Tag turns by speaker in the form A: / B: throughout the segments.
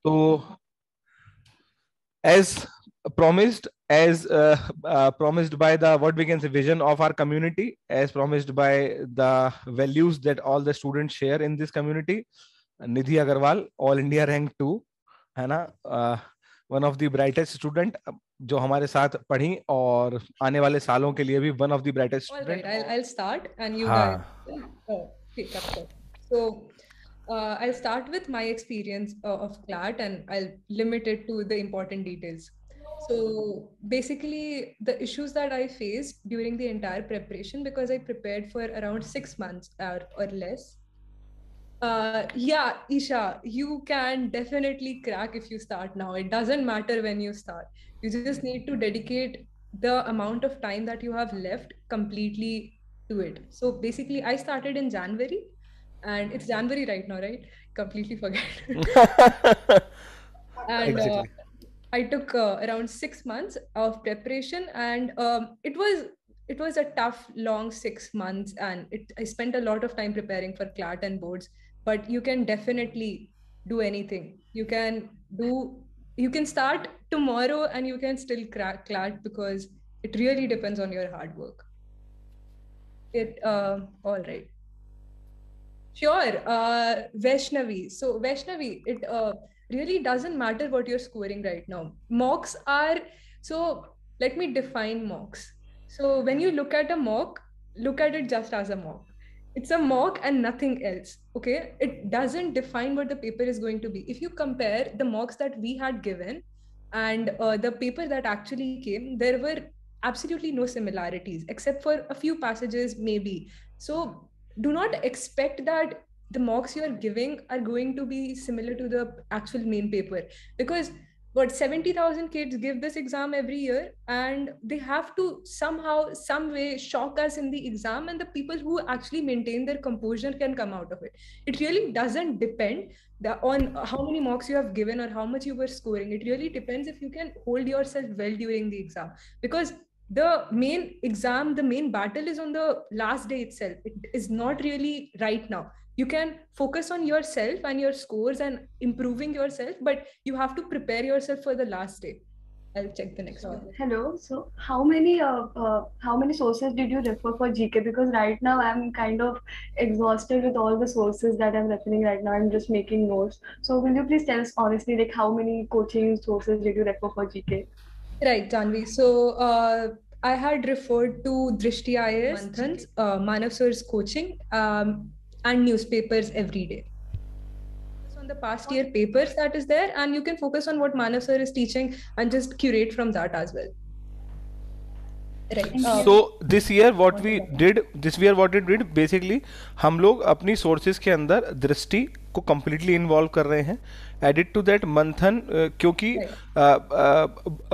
A: So, as promised by the, what we can say, vision of our community, as promised by the values that all the students share in this community, Nidhi Agarwal, All India Rank 2, है ना, one of the brightest student जो हमारे साथ पढ़ी और आने वाले सालों के लिए भी one of the brightest student.
B: I'll start and you guys pick up. So I'll start with my experience of CLAT and I'll limit it to the important details. So basically the issues that I faced during the entire preparation, because I prepared for around 6 months or less. Yeah, Isha, you can definitely crack if you start now. It doesn't matter when you start. You just need to dedicate the amount of time that you have left completely to it. So basically, I started in January, and it's January right now, right? Completely forget. And
A: Exactly.
B: I took around 6 months of preparation, and it was a tough, long 6 months, and I spent a lot of time preparing for CLAT and boards. But you can definitely do anything. You can start tomorrow and you can still crack CLAT, because it really depends on your hard work. All right. Sure. Vaishnavi. So Vaishnavi, it really doesn't matter what you're scoring right now. Mocks are, so let me define mocks. So when you look at a mock, look at it just as a mock. It's a mock and nothing else. Okay. It doesn't define what the paper is going to be. If you compare the mocks that we had given and the paper that actually came, there were absolutely no similarities except for a few passages, maybe. So do not expect that the mocks you are giving are going to be similar to the actual main paper, because what 70,000 kids give this exam every year, and they have to somehow, some way shock us in the exam, and the people who actually maintain their composure can come out of it. It really doesn't depend on how many mocks you have given or how much you were scoring. It really depends if you can hold yourself well during the exam, because the main exam, the main battle is on the last day itself. It is not really right now. You can focus on yourself and your scores and improving yourself, but you have to prepare yourself for the last day. I'll check the next one.
C: Hello. So how many sources did you refer for GK? Because right now I'm kind of exhausted with all the sources that I'm referring right now. I'm just making notes. So will you please tell us honestly, like how many coaching sources did you refer for GK?
B: Right, Janvi. So I had referred to Drishti IAS, Manthan's, Manav sir's coaching, and newspapers every day. On the past year papers that is there, and you can focus on what Manav sir is teaching and just curate from that as well. Right.
A: So this year what we did basically, हम लोग अपनी sources के अंदर दृष्टि को completely involve कर रहे हैं. एडिट टू दैट मंथन, क्योंकि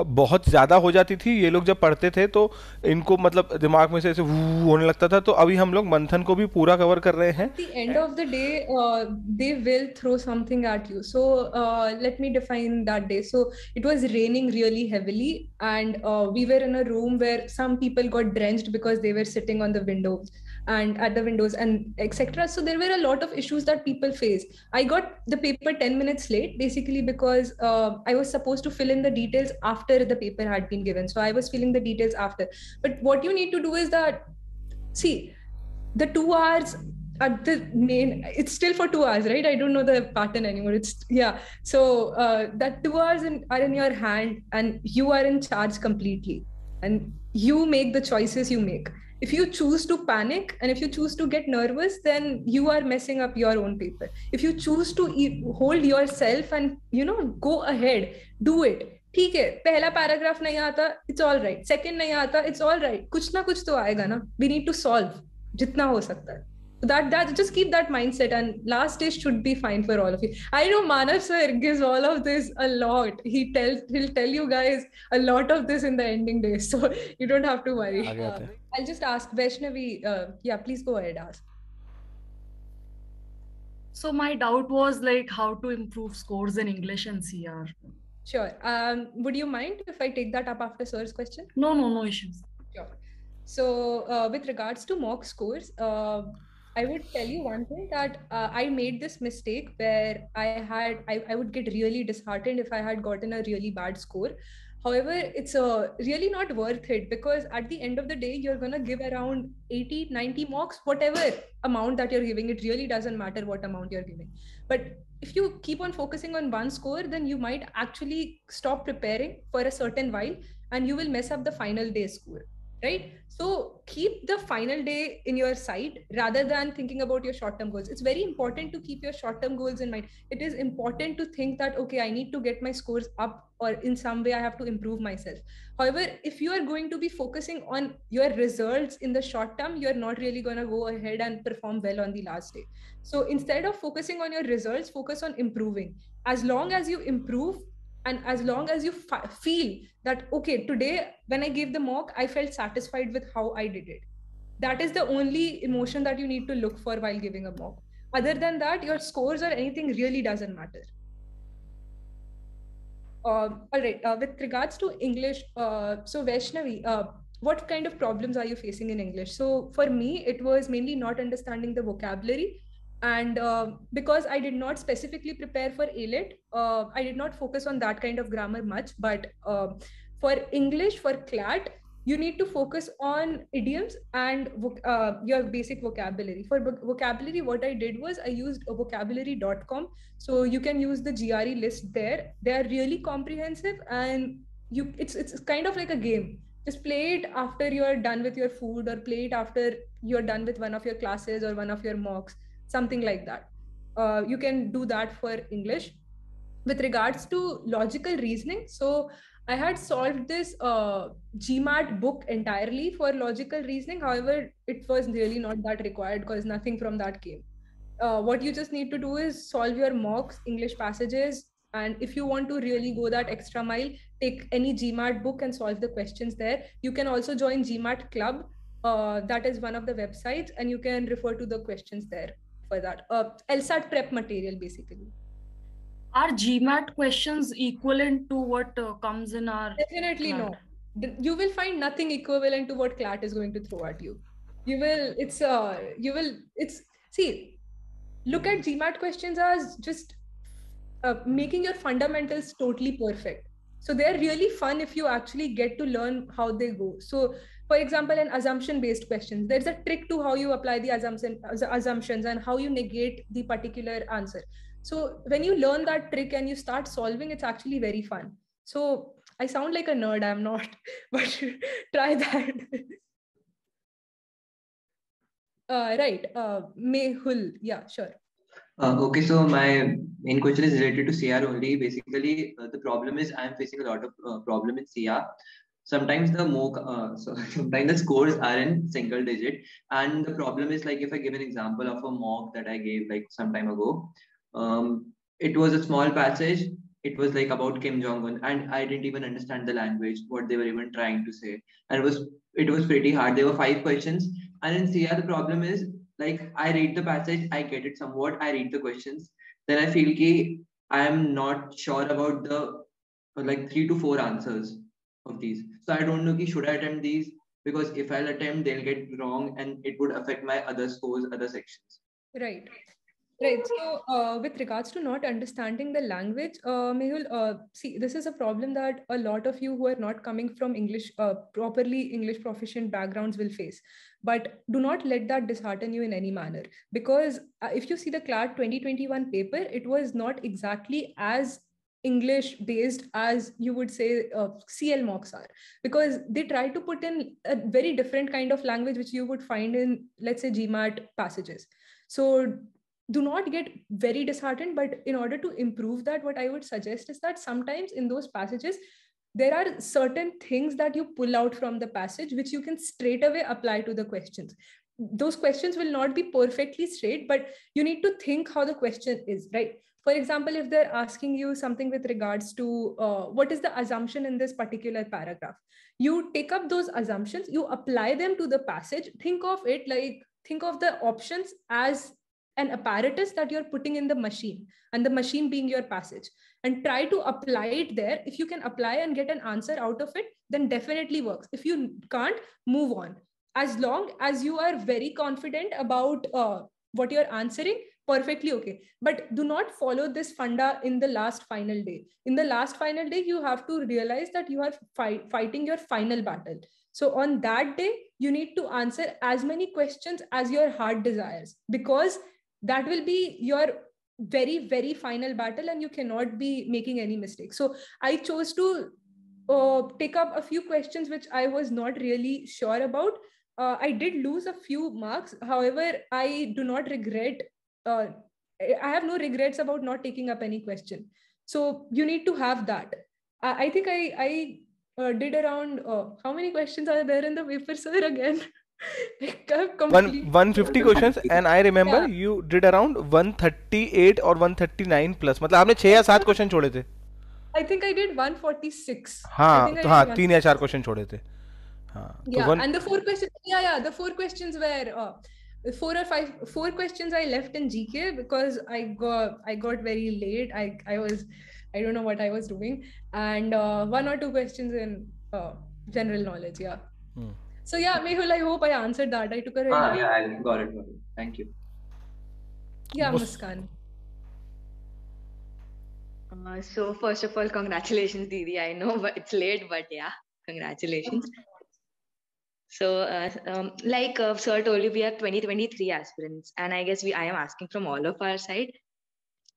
A: बहुत ज़्यादा हो जाती थी, ये लोग जब पढ़ते थे तो इनको मतलब दिमाग में से ऐसे होने लगता था, तो अभी हम लोग मंथन को भी पूरा कवर कर रहे हैं.
B: At the end of the day, they will throw something at you. So let me define that day. So it was raining really heavily, and we were in a room where some people got drenched because they were sitting on the windows and at the windows and etc. So there were a lot of issues that people face. I got the paper 10 minutes late, basically because I was supposed to fill in the details after the paper had been given. So I was filling the details after. But what you need to do is that, see, the 2 hours at the main, it's still for 2 hours, right? I don't know the pattern anymore. It's, yeah. So that 2 hours are in your hand, and you are in charge completely. And you make the choices you make. If you choose to panic and if you choose to get nervous, then you are messing up your own paper. If you choose to hold yourself and, go ahead, do it. ठीक है, पहला paragraph नहीं आता, it's all right. Second नहीं आता, it's all right. कुछ ना कुछ तो आएगा ना. We need to solve जितना हो सकता है. That just keep that mindset, and last day should be fine for all of you. I know Manav sir gives all of this a lot. He'll tell you guys a lot of this in the ending days, so you don't have to worry. I'll just ask Vaishnavi. Yeah, please go ahead, ask.
D: So my doubt was like how to improve scores in English and CR.
B: Sure. Would you mind if I take that up after sir's question?
D: No issues.
B: Sure. So with regards to mock scores, I would tell you one thing, that I made this mistake where I would get really disheartened if I had gotten a really bad score. However, it's really not worth it, because at the end of the day, you're going to give around 80, 90 marks, whatever amount that you're giving. It really doesn't matter what amount you're giving. But if you keep on focusing on one score, then you might actually stop preparing for a certain while, and you will mess up the final day score, right? So keep the final day in your sight rather than thinking about your short-term goals. It's very important to keep your short-term goals in mind. It is important to think that, okay, I need to get my scores up, or in some way I have to improve myself. However, if you are going to be focusing on your results in the short term, you're not really going to go ahead and perform well on the last day. So instead of focusing on your results, focus on improving. As long as you improve, and as long as you feel that, okay, today when I gave the mock, I felt satisfied with how I did it, that is the only emotion that you need to look for while giving a mock. Other than that, your scores or anything really doesn't matter. All right, with regards to English, so Vaishnavi, what kind of problems are you facing in English? So for me, it was mainly not understanding the vocabulary. And because I did not specifically prepare for AILET, I did not focus on that kind of grammar much. But for English, for CLAT, you need to focus on idioms and your basic vocabulary. For vocabulary, what I did was I used a vocabulary.com. So you can use the GRE list there. They are really comprehensive, and it's kind of like a game. Just play it after you're done with your food, or play it after you're done with one of your classes or one of your mocks, something like that. You can do that for English. With regards to logical reasoning, so I had solved this GMAT book entirely for logical reasoning. However, it was really not that required because nothing from that came. What you just need to do is solve your mocks, English passages, and if you want to really go that extra mile, take any GMAT book and solve the questions there. You can also join GMAT Club. That is one of the websites, and you can refer to the questions there for that. LSAT prep material, basically.
D: Are GMAT questions equivalent to what comes in our
B: Definitely
D: CLAT?
B: no. You will find nothing equivalent to what CLAT is going to throw at you. See, look at GMAT questions as just making your fundamentals totally perfect. So they're really fun if you actually get to learn how they go. So for example, in assumption based questions, there's a trick to how you apply the assumptions and how you negate the particular answer. So when you learn that trick and you start solving, it's actually very fun. So I sound like a nerd, I'm not, but try that. Right, Mehul, yeah, sure.
E: Okay, so my main question is related to CR only. Basically, the problem is I'm facing a lot of problem in CR. Sometimes sometimes the scores are in single digit, and the problem is, like, if I give an example of a mock that I gave like some time ago, it was a small passage. It was like about Kim Jong Un, and I didn't even understand the language, what they were even trying to say, and it was pretty hard. There were 5 questions, and in CR the problem is, like, I read the passage, I get it somewhat, I read the questions, then I feel ki I am not sure about the like 3 to 4 answers of these. So I don't know ki should I attempt these, because if I'll attempt, they'll get wrong and it would affect my other scores, other sections.
B: Right. Right. So, with regards to not understanding the language, Mehul, see, this is a problem that a lot of you who are not coming from properly English proficient backgrounds will face. But do not let that dishearten you in any manner. Because if you see the CLAT 2021 paper, it was not exactly as English based as you would say CL mocks are, because they try to put in a very different kind of language which you would find in, let's say, GMAT passages. So do not get very disheartened, but in order to improve that, what I would suggest is that sometimes in those passages there are certain things that you pull out from the passage which you can straight away apply to the questions. Those questions will not be perfectly straight, but you need to think how the question is, right? For example, if they're asking you something with regards to what is the assumption in this particular paragraph, you take up those assumptions, you apply them to the passage. Think of the options as an apparatus that you're putting in the machine, and the machine being your passage, and try to apply it there. If you can apply and get an answer out of it, then definitely works. If you can't, move on. as long as you are very confident about what you're answering, perfectly okay. But do not follow this funda in the last final day. In the last final day, you have to realize that you are fighting your final battle. So on that day, you need to answer as many questions as your heart desires, because that will be your very, very final battle, and you cannot be making any mistakes. So I chose to take up a few questions which I was not really sure about. I did lose a few marks. However, I do not regret. Uh, I have no regrets about not taking up any question. So you need to have that. I think I did around how many questions are there in the paper, sir? Again, I've completely
A: 150 questions, and I remember
B: yeah.
A: you did around 138 or 139 plus. मतलब आपने 6 या 7 question छोड़े थे.
B: I think I did 146. I
A: हाँ
B: think I
A: तो
B: did
A: हाँ
B: 146.
A: 3 या 4 question छोड़े थे. हाँ तो
B: Yeah,
A: 1
B: and the 4 questions, the 4 questions were 4 questions I left in GK because I got very late. I don't know what I was doing, and 1 or 2 questions in general knowledge. Yeah. So yeah, Mehul, I hope I answered that. I took a very long.
E: Yeah, I got it. Thank you.
B: Yeah, Muskan.
F: So first of all, congratulations, Didi. I know but it's late, but yeah, congratulations. So, like Sir told you, we are 2023 aspirants, and I guess I am asking from all of our side.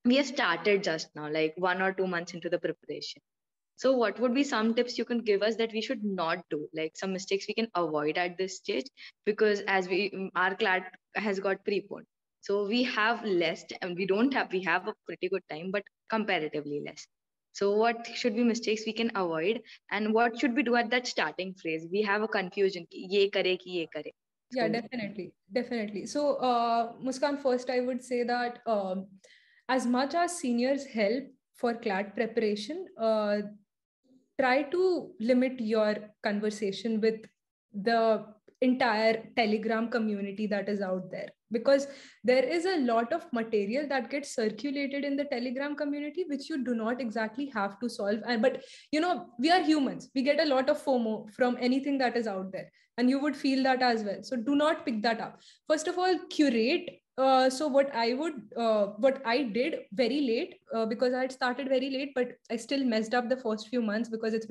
F: We have started just now, like 1 or 2 months into the preparation. So, what would be some tips you can give us that we should not do, like some mistakes we can avoid at this stage? Because as our CLAT has got preponed, so we have less, and we have a pretty good time, but comparatively less. So what should be mistakes we can avoid, and what should we do at that starting phrase? We have a confusion. Ki ye kare ki ye kare.
B: Yeah,
F: So,
B: definitely. So, Muskan, first I would say that as much as seniors help for CLAT preparation, try to limit your conversation with the entire Telegram community that is out there, because there is a lot of material that gets circulated in the Telegram community which you do not exactly have to solve. But we are humans, we get a lot of FOMO from anything that is out there, and you would feel that as well. So do not pick that up. First of all, curate. So what I did very late, because I had started very late, but I still messed up the first few months because it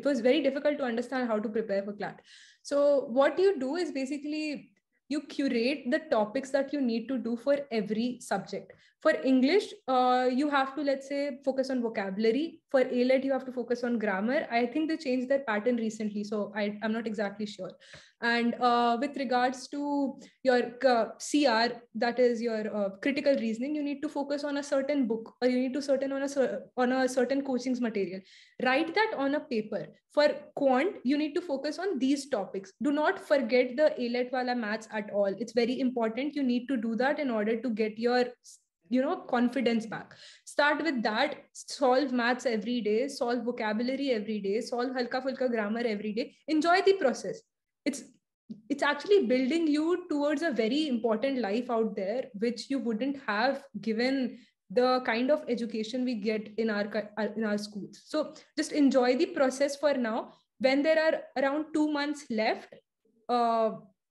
B: was very difficult to understand how to prepare for CLAT. So what you do is basically you curate the topics that you need to do for every subject. For English, you have to, let's say, focus on vocabulary. For AILET, you have to focus on grammar. I think they changed their pattern recently, so I'm not exactly sure. And with regards to your CR, that is your critical reasoning, you need to focus on a certain book, or you need to on a certain coaching's material. Write that on a paper. For quant, you need to focus on these topics. Do not forget the AILET wala maths at all. It's very important. You need to do that in order to get your confidence back. Start with that. Solve maths every day, solve vocabulary every day, solve halka fulka grammar every day. Enjoy the process. It's actually building you towards a very important life out there, which you wouldn't have given the kind of education we get in our schools. So just enjoy the process for now. When there are around 2 months left,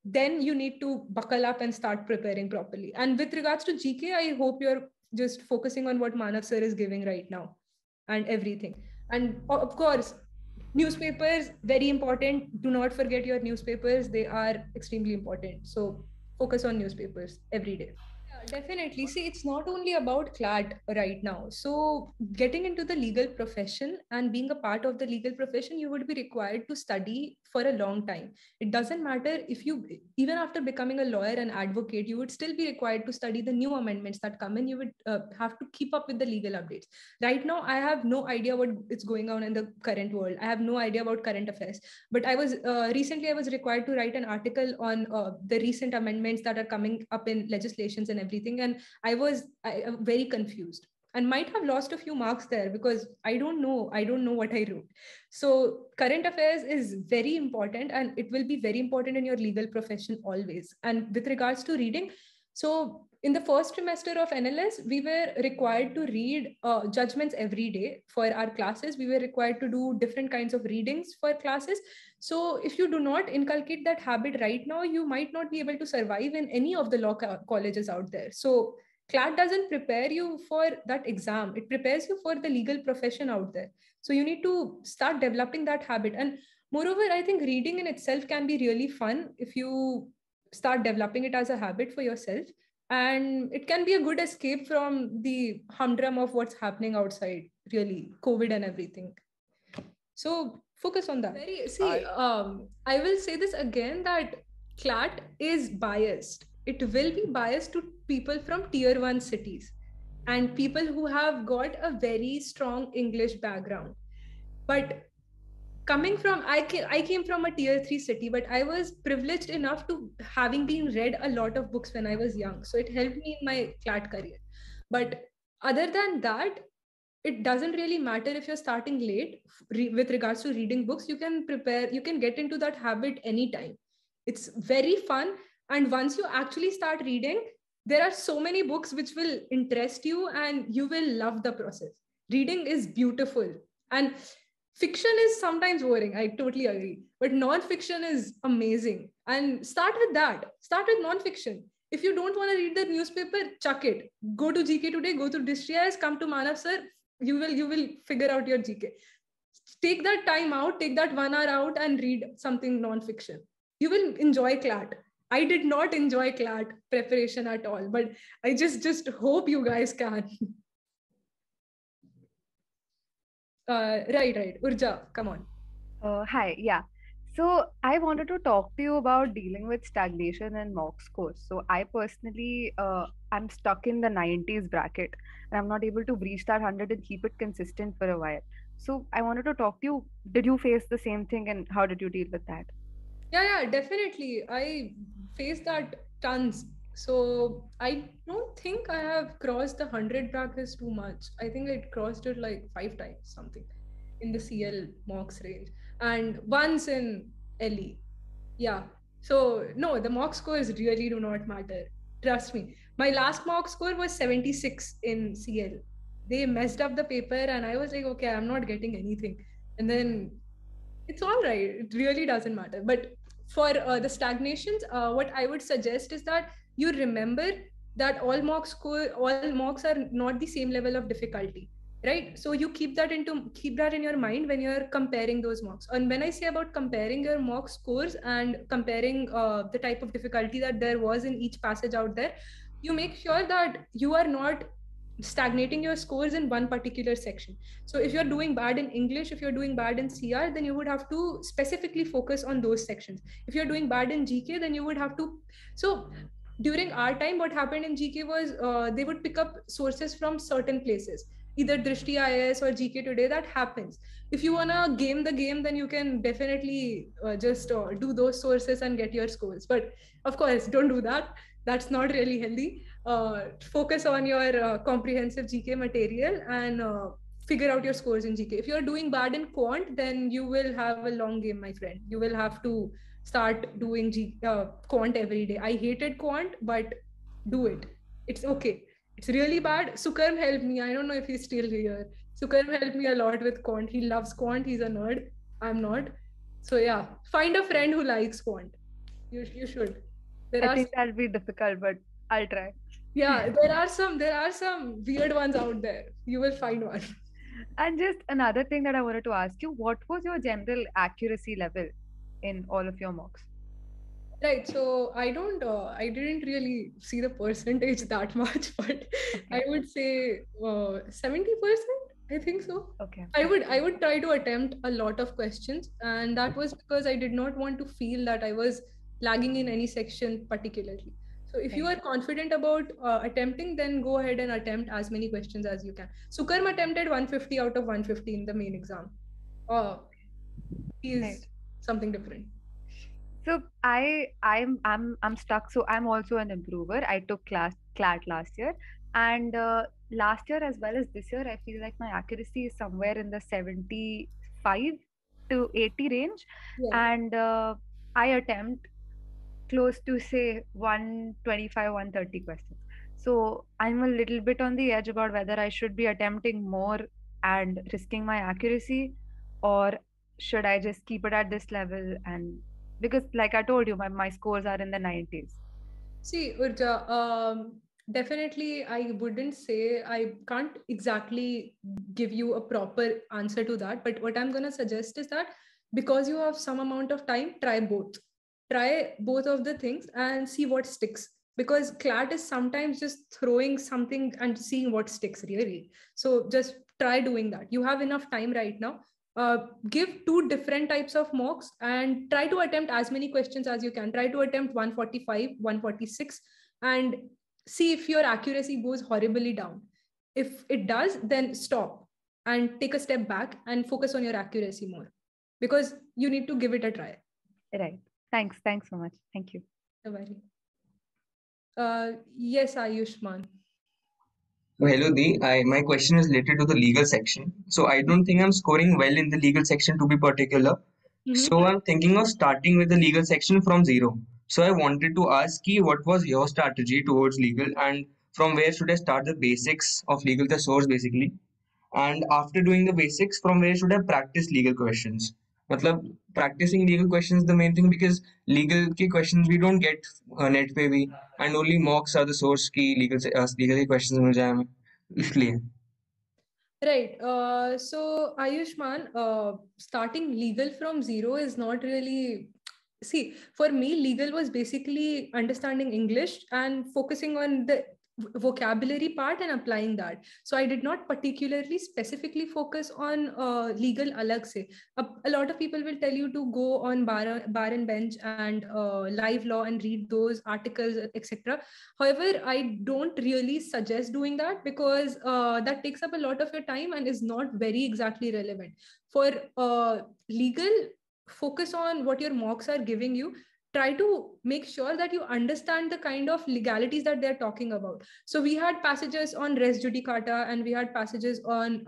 B: then you need to buckle up and start preparing properly. And with regards to GK, I hope you're just focusing on what Manav sir is giving right now and everything. And of course, newspapers, very important. Do not forget your newspapers. They are extremely important. So focus on newspapers every day. Yeah, definitely. See, it's not only about CLAT right now. So getting into the legal profession and being a part of the legal profession, you would be required to study for a long time. It doesn't matter if even after becoming a lawyer and advocate, you would still be required to study the new amendments that come in. You would have to keep up with the legal updates. Right now, I have no idea what is going on in the current world. I have no idea about current affairs. But recently I was required to write an article on the recent amendments that are coming up in legislations and everything, and I was very confused and might have lost a few marks there because I don't know what I wrote. So current affairs is very important, and it will be very important in your legal profession always. And with regards to reading, So in the first trimester of NLS, we were required to read judgments every day for our classes. We were required to do different kinds of readings for classes. So if you do not inculcate that habit right now, you might not be able to survive in any of the law colleges out there. So CLAT doesn't prepare you for that exam. It prepares you for the legal profession out there. So you need to start developing that habit. And moreover, I think reading in itself can be really fun if you start developing it as a habit for yourself. And it can be a good escape from the humdrum of what's happening outside, really, COVID and everything. So focus on that. I will say this again, that CLAT is biased. It will be biased to people from tier 1 cities and people who have got a very strong English background. But coming from, I came from a tier 3 city, but I was privileged enough to having been read a lot of books when I was young. So it helped me in my CLAT career. But other than that, it doesn't really matter if you're starting late with regards to reading books. You can get into that habit anytime. It's very fun. And once you actually start reading, there are so many books which will interest you and you will love the process. Reading is beautiful. And fiction is sometimes boring. I totally agree. But non-fiction is amazing. And start with that. Start with non-fiction. If you don't want to read the newspaper, chuck it. Go to GK Today, go to Distress, come to Manav sir. You will figure out your GK. Take that time out, take that 1 hour out and read something non-fiction. You will enjoy CLAT. I did not enjoy CLAT preparation at all, but I just hope you guys can. Right. Urja, come on.
G: Hi, yeah. So I wanted to talk to you about dealing with stagnation and mock scores. So I personally, I'm stuck in the 90s bracket and I'm not able to breach that 100 and keep it consistent for a while. So I wanted to talk to you. Did you face the same thing and how did you deal with that?
B: Yeah, definitely. I faced that tons. So I don't think I have crossed the 100 brackets too much. I think I crossed it like 5 times something in the CL mocks range and once in LE. Yeah. So no, the mock scores really do not matter. Trust me. My last mock score was 76 in CL. They messed up the paper and I was like, okay, I'm not getting anything. And then it's all right. It really doesn't matter. But for the stagnations, what I would suggest is that you remember that all mocks are not the same level of difficulty, right? So you keep that in your mind when you're comparing those mocks. And when I say about comparing your mock scores and comparing the type of difficulty that there was in each passage out there, you make sure that you are not stagnating your scores in one particular section. So if you're doing bad in English, if you're doing bad in CR, then you would have to specifically focus on those sections. If you're doing bad in GK, then you would have to. So during our time, what happened in GK was they would pick up sources from certain places, either Drishti IS or GK Today. That happens. If you want to game the game, then you can definitely just do those sources and get your scores. But of course, don't do that. That's not really healthy. Focus on your comprehensive GK material and figure out your scores in GK. If you're doing bad in quant, then you will have a long game, my friend. You will have to start doing quant every day. I hated quant, but do it. It's okay. It's really bad. Sukarm helped me. I don't know if he's still here. Sukarm helped me a lot with quant. He loves quant. He's a nerd. I'm not. So yeah, find a friend who likes quant. You should.
G: I think that'll be difficult, but I'll try.
B: Yeah, there are some weird ones out there. You will find one.
G: And just another thing that I wanted to ask you, what was your general accuracy level in all of your mocks?
B: Right. So I didn't really see the percentage that much, but I would say 70%. I think so.
G: Okay.
B: I would try to attempt a lot of questions, and that was because I did not want to feel that I was lagging in any section particularly. So if you are confident about attempting, then go ahead and attempt as many questions as you can. Sukarm attempted 150 out of 150 in the main exam. He's something different.
G: So I'm stuck. So I'm also an improver. I took CLAT last year, and last year as well as this year, I feel like my accuracy is somewhere in the 75 to 80 range, and I attempt close to say 125, 130 questions. So I'm a little bit on the edge about whether I should be attempting more and risking my accuracy, or should I just keep it at this level? And because, like I told you, my scores are in the 90s.
B: See, Urja, definitely I wouldn't say, I can't exactly give you a proper answer to that. But what I'm going to suggest is that because you have some amount of time, try both. Try both of the things and see what sticks. Because CLAT is sometimes just throwing something and seeing what sticks, really. So just try doing that. You have enough time right now. Give two different types of mocks and try to attempt as many questions as you can. Try to attempt 145, 146, and see if your accuracy goes horribly down. If it does, then stop and take a step back and focus on your accuracy more, because you need to give it a try.
G: Right. Thanks so much. Thank you.
B: No worry. Yes, Ayushman.
H: So hello, Dee. My question is related to the legal section. So I don't think I'm scoring well in the legal section to be particular. So I'm thinking of starting with the legal section from zero. So I wanted to ask you, what was your strategy towards legal, and from where should I start the basics of legal, the source basically? And after doing the basics, from where should I practice legal questions? मतलब practicing legal questions is the main thing, because legal के questions we don't get net पे भी, and only mocks are the source की legal के questions मिल जाए हमें, इसलिए.
B: Right. So Ayushman, starting legal from zero is not really. See, for me, legal was basically understanding English and focusing on the vocabulary part and applying that. So I did not particularly specifically focus on legal alag se. A lot of people will tell you to go on bar and bench and live law and read those articles, etc. However, I don't really suggest doing that, because that takes up a lot of your time and is not very exactly relevant. For legal, focus on what your mocks are giving you. Try to make sure that you understand the kind of legalities that they're talking about. So we had passages on res judicata and we had passages on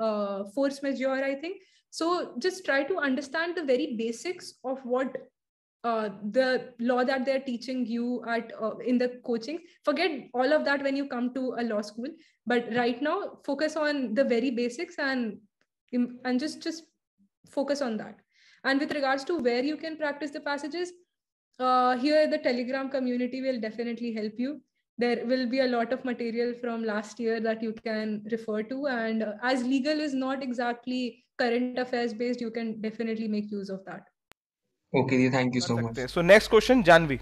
B: force majeure, I think. So just try to understand the very basics of what the law that they're teaching you at in the coaching. Forget all of that when you come to a law school, but right now focus on the very basics and just focus on that. And with regards to where you can practice the passages, here the Telegram community will definitely help you. There will be a lot of material from last year that you can refer to, and as legal is not exactly current affairs based, you can definitely make use of that.
H: Okay, thank you so much.
A: So next question, Janvi.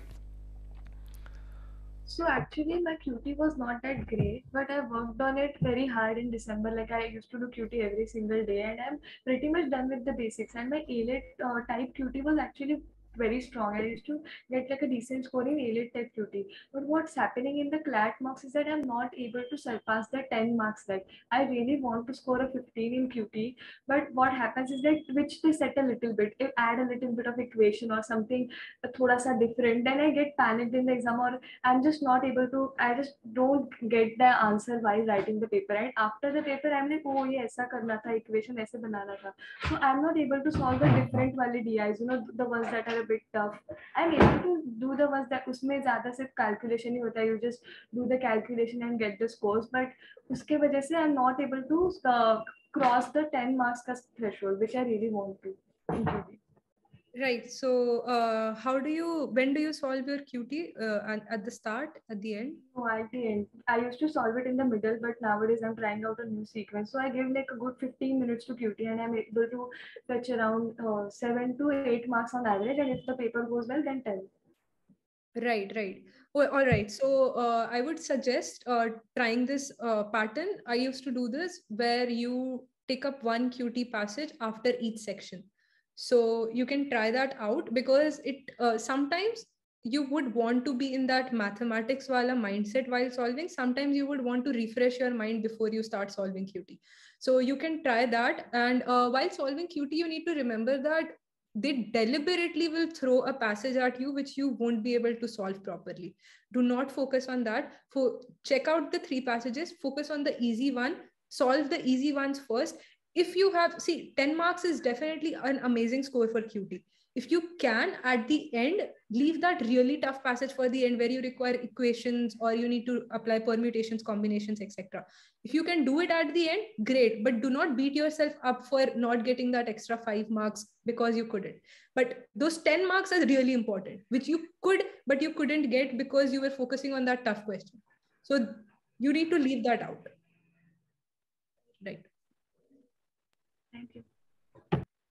C: So actually my QT was not that great, but I worked on it very hard in December. Like I used to do QT every single day, and I'm pretty much done with the basics. And my AILET type QT was actually very strong. I used to get like a decent score in AILET type QT. But what's happening in the CLAT marks is that I'm not able to surpass the 10 marks. Like I really want to score a 15 in QT, but what happens is that which they set a little bit, if add a little bit of equation or something thoda sa different, then I get panicked in the exam, or I'm just not able to, I just don't get the answer while writing the paper. And after the paper, I'm like, oh, ye aisa karna tha, equation aise banana tha. So I'm not able to solve the different wali DIs, the ones that are a bit tough. I'm able to do the ones that usme zyada sirf calculation hi hota hai. You just do the calculation and get the scores. But uske wajah se I'm not able to cross the 10 marks ka threshold, which I really want to.
B: Right. So, when do you solve your QT? At the start, at the end?
C: No, at the end. I used to solve it in the middle, but nowadays I'm trying out a new sequence. So I give like a good 15 minutes to QT, and I'm able to fetch around 7 to 8 marks on average. And if the paper goes well, then 10.
B: Right. Well, all right. So I would suggest trying this pattern. I used to do this where you take up one QT passage after each section. So you can try that out, because it sometimes you would want to be in that mathematics wala mindset while solving. Sometimes you would want to refresh your mind before you start solving QT. So you can try that. And while solving QT, you need to remember that they deliberately will throw a passage at you which you won't be able to solve properly. Do not focus on that. Check out the 3 passages, focus on the easy one, solve the easy ones first. if you have, see, 10 marks is definitely an amazing score for QT. If you can, at the end, leave that really tough passage for the end where you require equations or you need to apply permutations, combinations, etc. If you can do it at the end, great. But do not beat yourself up for not getting that extra 5 marks because you couldn't. But those 10 marks are really important, which you could, but you couldn't get because you were focusing on that tough question. So you need to leave that out. Right.
C: Thank you.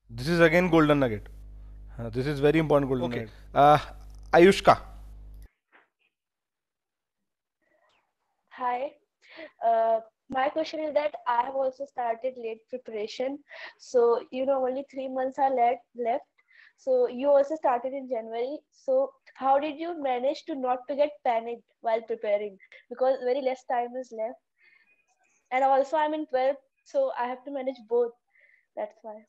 A: This is again golden nugget. This is very important golden nugget. Ayushka.
I: Hi. My question is that I have also started late preparation. So, only 3 months are left. So you also started in January. So how did you manage to not to get panicked while preparing? Because very less time is left. And also I'm in 12th, so I have to manage both. That's why.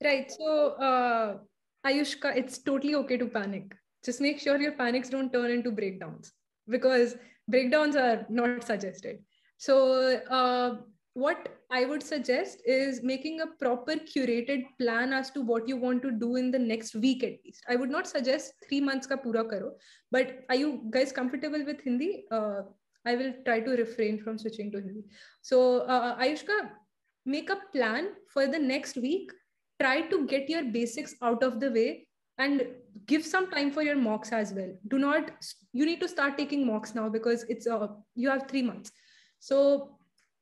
B: Right. So, Ayushka, it's totally okay to panic. Just make sure your panics don't turn into breakdowns, because breakdowns are not suggested. So, what I would suggest is making a proper curated plan as to what you want to do in the next week at least. I would not suggest 3 months ka pura karo, but are you guys comfortable with Hindi? I will try to refrain from switching to Hindi. So, Ayushka, make a plan for the next week. Try to get your basics out of the way and give some time for your mocks as well. You need to start taking mocks now because you have 3 months. So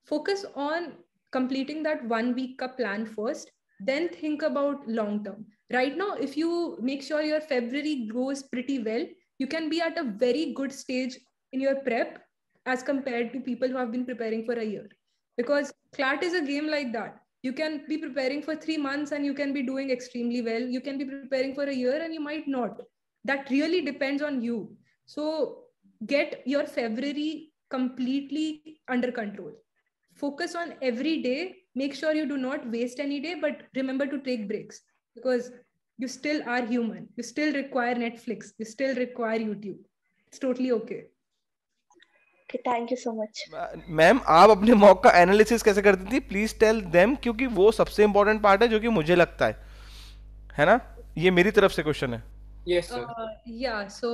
B: focus on completing that 1 week ka plan first, then think about long term. Right now, if you make sure your February goes pretty well, you can be at a very good stage in your prep as compared to people who have been preparing for a year. Because CLAT is a game like that. You can be preparing for 3 months and you can be doing extremely well. You can be preparing for a year and you might not. That really depends on you. So get your February completely under control. Focus on every day. Make sure you do not waste any day, but remember to take breaks, because you still are human. You still require Netflix. You still require YouTube. It's totally okay.
I: Okay, thank you so much.
A: Ma'am, आप अपने mock का analysis कैसे करती थी? Please tell them, क्योंकि वो सबसे important part है जो कि मुझे लगता है ना? ये मेरी तरफ से क्वेश्चन है.
J: Yes, sir.
B: Yeah, so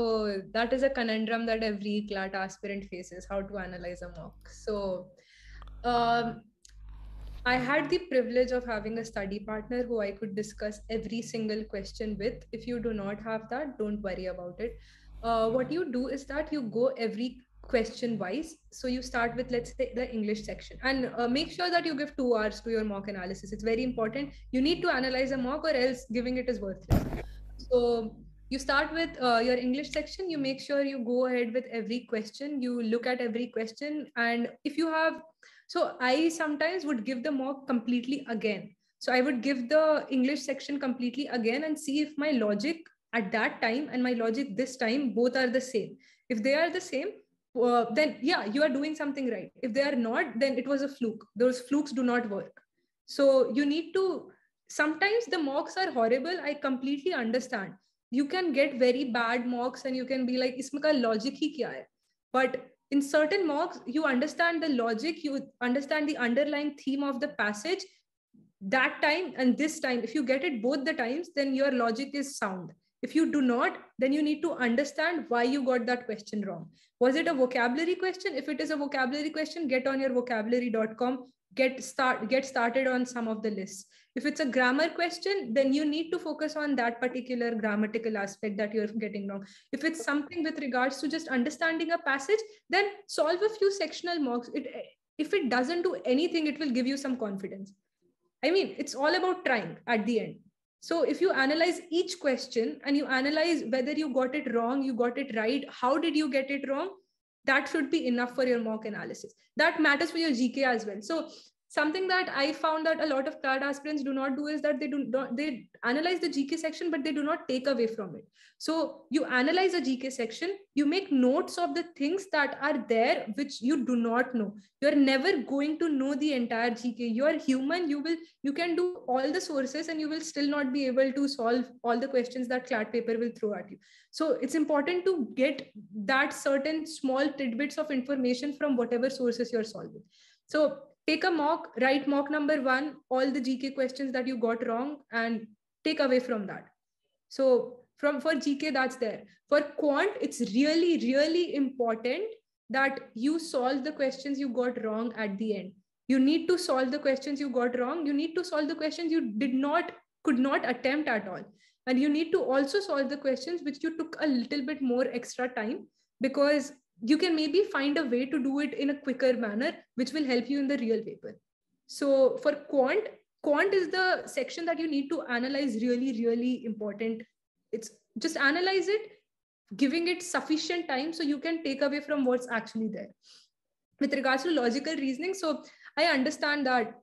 B: that is a conundrum that every CLAT aspirant faces, how to analyze a mock. So I had the privilege of having a study partner who I could discuss every single question with. If you do not have that, don't worry about it. What you do is that you go every question wise. So you start with, let's say, the English section, and make sure that you give 2 hours to your mock analysis. It's very important. You need to analyze a mock, or else giving it is worthless. So you start with your English section. You make sure you go ahead with every question. You look at every question, and if you have, so I sometimes would give the mock completely again. So I would give the English section completely again and see if my logic at that time and my logic this time both are the same. If they are the same, then yeah, you are doing something right. If they are not, then it was a fluke. Those flukes do not work. So you need to, sometimes the mocks are horrible. I completely understand. You can get very bad mocks and you can be like, isme ka logic hi kya hai? But in certain mocks, you understand the logic, you understand the underlying theme of the passage. That time and this time, if you get it both the times, then your logic is sound. If you do not, then you need to understand why you got that question wrong. Was it a vocabulary question? If it is a vocabulary question, get on your vocabulary.com, get started on some of the lists. If it's a grammar question, then you need to focus on that particular grammatical aspect that you're getting wrong. If it's something with regards to just understanding a passage, then solve a few sectional mocks. If it doesn't do anything, it will give you some confidence. I mean, it's all about trying at the end. So if you analyze each question and you analyze whether you got it wrong, you got it right, how did you get it wrong, that should be enough for your mock analysis. That matters for your GK as well. So something that I found that a lot of CLAT aspirants do not do is that they analyze the GK section, but they do not take away from it. So you analyze a GK section, you make notes of the things that are there, which you do not know. You're never going to know the entire GK. You're human. You can do all the sources and you will still not be able to solve all the questions that CLAT paper will throw at you. So it's important to get that certain small tidbits of information from whatever sources you're solving. So take a mock, write mock number 1, all the GK questions that you got wrong, and take away from that. So for GK, that's there. For quant, it's really, really important that you solve the questions you got wrong at the end. You need to solve the questions you got wrong. You need to solve the questions you could not attempt at all. And you need to also solve the questions which you took a little bit more extra time, because you can maybe find a way to do it in a quicker manner, which will help you in the real paper. So for quant is the section that you need to analyze, really, really important. It's just analyze it, giving it sufficient time so you can take away from what's actually there. With regards to logical reasoning, so I understand that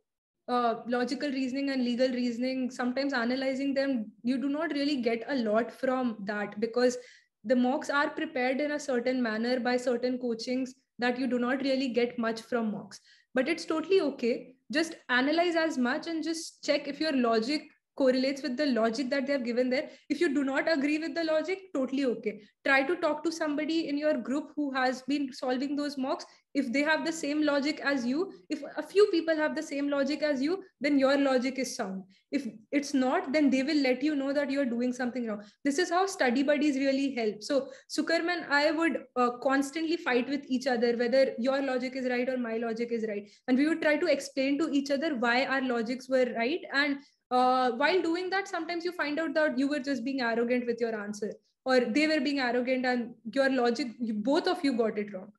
B: logical reasoning and legal reasoning, sometimes analyzing them, you do not really get a lot from that, because the mocks are prepared in a certain manner by certain coachings that you do not really get much from mocks. But it's totally okay. Just analyze as much and just check if your logic correlates with the logic that they have given there. If you do not agree with the logic, totally okay. Try to talk to somebody in your group who has been solving those mocks. If they have the same logic as you, if a few people have the same logic as you, then your logic is sound. If it's not, then they will let you know that you're doing something wrong. This is how study buddies really help. So Sukarman and I would constantly fight with each other, whether your logic is right or my logic is right. And we would try to explain to each other why our logics were right. And while doing that, sometimes you find out that you were just being arrogant with your answer, or they were being arrogant and your logic, both of you got it wrong.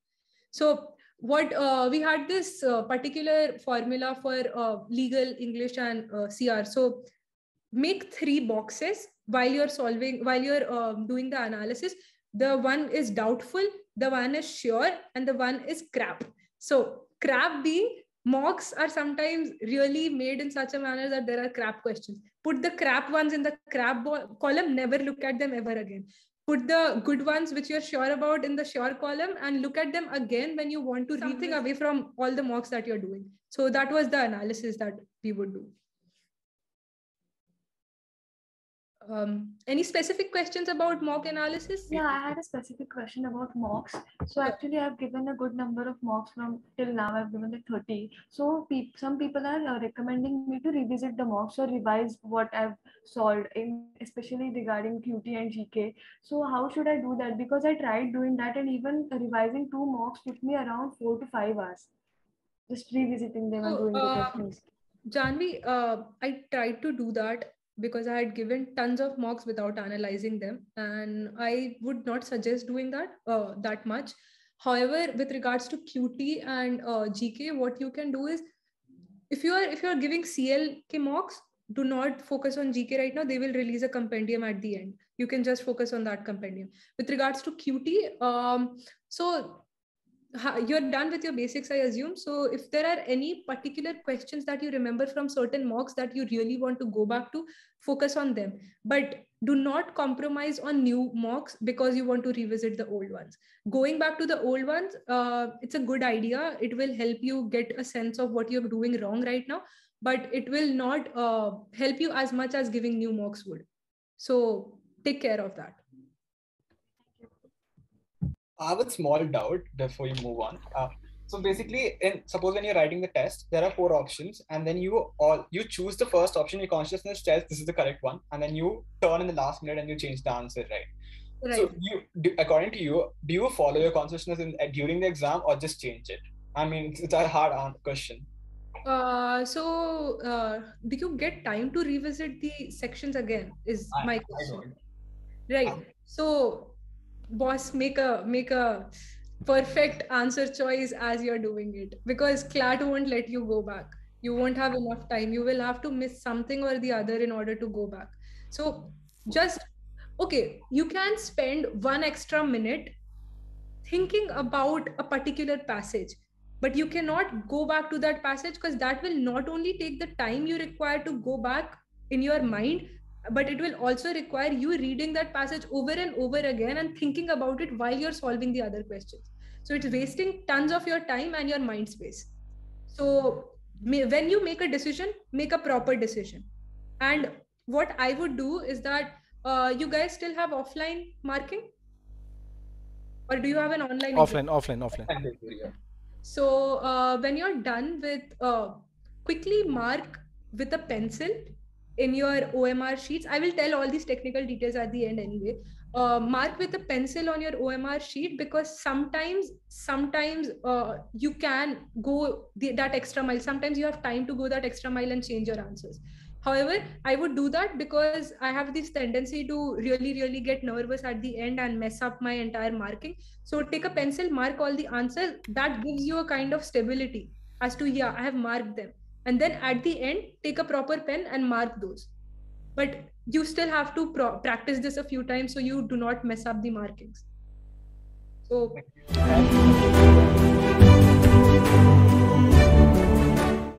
B: So what we had this particular formula for legal, English, and CR. So make 3 boxes while you're doing the analysis. The one is doubtful, the one is sure, and the one is crap. So crap being, mocks are sometimes really made in such a manner that there are crap questions. Put the crap ones in the crap column, never look at them ever again. Put the good ones which you're sure about in the sure column, and look at them again when you want to something away from all the mocks that you're doing. So that was the analysis that we would do. Any specific questions about mock analysis?
C: Yeah, I had a specific question about mocks. So actually, I've given a good number of mocks from till now. I've given like 30. So some people are recommending me to revisit the mocks or revise what I've solved, especially regarding QT and GK. So how should I do that? Because I tried doing that, and even revising 2 mocks took me around 4 to 5 hours. Just revisiting them and doing the questions.
B: Janvi, I tried to do that because I had given tons of mocks without analyzing them, and I would not suggest doing that that much. However, with regards to QT and GK, what you can do is, if you are giving CLK mocks, do not focus on GK right now. They will release a compendium at the end. You can just focus on that compendium. With regards to QT, so you're done with your basics, I assume. So if there are any particular questions that you remember from certain mocks that you really want to go back to, focus on them. But do not compromise on new mocks because you want to revisit the old ones. Going back to the old ones, it's a good idea. It will help you get a sense of what you're doing wrong right now, but it will not help you as much as giving new mocks would. So take care of that.
J: I have a small doubt before you move on. So basically, suppose when you're writing the test, there are 4 options, and then you choose the first option. Your consciousness says this is the correct one, and then you turn in the last minute and you change the answer, right? So according to you, do you follow your consciousness during the exam or just change it? I mean, it's a hard question.
B: So do you get time to revisit the sections again? Is my question. Right. So boss, make a perfect answer choice as you're doing it, because CLAT won't let you go back. You won't have enough time. You will have to miss something or the other in order to go back. So just, okay, you can spend 1 extra minute thinking about a particular passage, but you cannot go back to that passage, because that will not only take the time you require to go back in your mind, but it will also require you reading that passage over and over again and thinking about it while you're solving the other questions. So it's wasting tons of your time and your mind space. So when you make a decision, make a proper decision. And what I would do is that you guys still have offline marking, or do you have an online?
A: Offline.
B: So when you're done with, quickly mark with a pencil in your OMR sheets. I will tell all these technical details at the end anyway. Mark with a pencil on your OMR sheet, because sometimes you can go that extra mile. Sometimes you have time to go that extra mile and change your answers. However, I would do that because I have this tendency to really get nervous at the end and mess up my entire marking. So take a pencil, mark all the answers. That gives you a kind of stability as to, yeah, I have marked them. And then at the end, take a proper pen and mark those. But you still have to practice this a few times so you do not mess up the markings. So